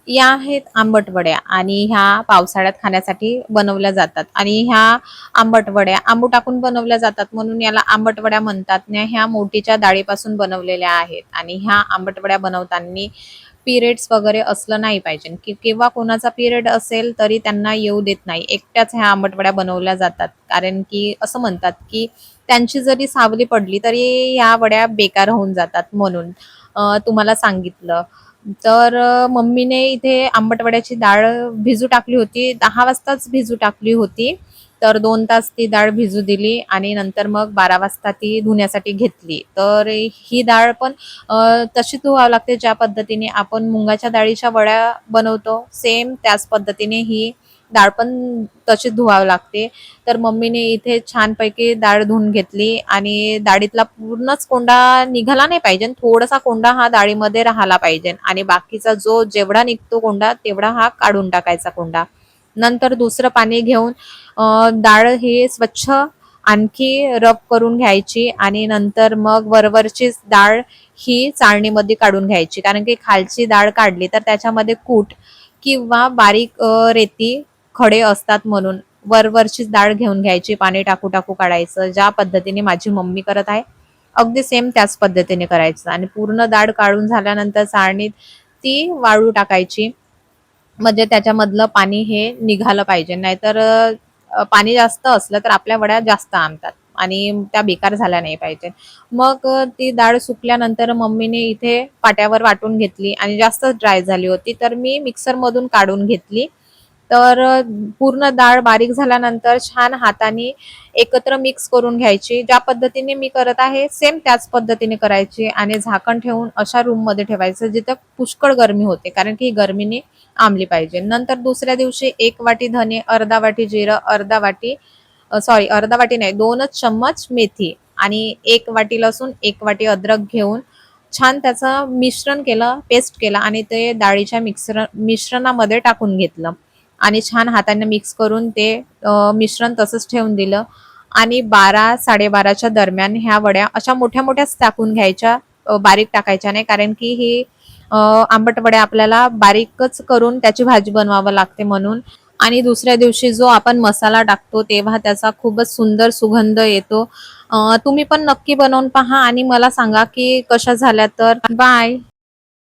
या आहेत आंबट वड्या आणि ह्या पावसाळ्यात खाण्यासाठी बनवल्या जातात आणि ह्या आंबट वड्या आंबू टाकून बनवल्या जातात म्हणून याला आंबट वड्या म्हणतात. ह्या मोठीच्या डाळीपासून बनवलेल्या आहेत आणि ह्या आंबट वड्या बनवताना पिरियड्स वगैरे असलं नाही पाहिजे की किंवा कोणाचा पिरियड असेल तरी त्यांना येऊ देत नाही. एकट्याच ह्या आंबट वड्या बनवल्या जातात कारण की असं म्हणतात की त्यांची जरी सावली पडली तरी ह्या वड्या बेकार होऊन जातात म्हणून तुम्हाला सांगितलं. तर मम्मीने इथे आंबट वड्याची डाळ भिजू टाकली होती. 10 वाजताच भिजू टाकली होती. तर 2 तास ती डाळ भिजू दिली आणि नंतर मग 12 वाजता ती धुण्यासाठी घेतली. तर ही डाळ पण तशीच धुवावी लागते ज्या पद्धतीने आपण मुगाच्या डाळीच्या वड्या बनवतो, सेम त्याच पद्धतीने ही डाळ पण तशीच धुवावी लागते. तर मम्मीने इथे छानपैकी डाळ धुवून घेतली आणि डाळीतला पूर्णच कोंडा निघाला नाही पाहिजे. थोडासा कोंडा हा डाळीमध्ये राहिला पाहिजे आणि बाकीचा जो जेवढा निघतो कोंडा तेवढा हा काढून टाकायचा कोंडा. नंतर दुसरं पाणी घेऊन डाळ ही स्वच्छ आणखी रब करून घ्यायची आणि नंतर मग वरवरची डाळ ही चाळणीमध्ये काढून घ्यायची. कारण की खालची डाळ काढली तर त्याच्यामध्ये कूट किंवा बारीक रेती खडे असतात म्हणून वरवरचीच डाळ घेऊन घ्यायची. पाणी टाकू टाकू काढायचं. ज्या पद्धतीने माझी मम्मी करत आहे अगदी सेम त्याच पद्धतीने करायचं आणि पूर्ण डाळ काढून झाल्यानंतर चाळणीत ती वाळू टाकायची. म्हणजे त्याच्यामधलं पाणी हे निघालं पाहिजे. नाहीतर पाणी जास्त असलं तर आपल्या वड्या जास्त आंबतात आणि त्या बेकार झाल्या नाही पाहिजे. मग ती डाळ सुकल्यानंतर मम्मीने इथे पाट्यावर वाटून घेतली आणि जास्तच ड्राय झाली होती तर मी मिक्सरमधून काढून घेतली. तर पूर्ण डाळ बारीक झाल्यानंतर छान हाताने एकत्र मिक्स करून घ्यायची. ज्या पद्धतीने मी करत आहे सेम त्याच पद्धतीने करायची आणि झाकण ठेवून अशा रूममध्ये ठेवायचं जिथं पुष्कळ गरमी होते कारण की गरमीने आंबली पाहिजे. नंतर दुसऱ्या दिवशी 1 वाटी धने, अर्धा वाटी जिरं, अर्धा वाटी नाही 2च चम्मच मेथी आणि 1 वाटी लसूण, 1 वाटी अद्रक घेऊन छान त्याचं मिश्रण केलं, पेस्ट केलं आणि ते डाळीच्या मिश्रणामध्ये टाकून घेतलं आणि छान हाताने मिक्स करून ते मिश्रण तसंच ठेवून दिलं आणि 12-12:30च्या दरम्यान ह्या वड्या अशा मोठ्या मोठ्याच टाकून घ्यायच्या. बारीक टाकायच्या नाही कारण की ही आंबट वड्या आपल्याला बारीकच करून त्याची भाजी बनवावं लागते म्हणून. आणि दुसऱ्या दिवशी जो आपण मसाला टाकतो तेव्हा त्याचा खूपच सुंदर सुगंध येतो. तुम्ही पण नक्की बनवून पहा आणि मला सांगा की कशा झाल्या तर. बाय.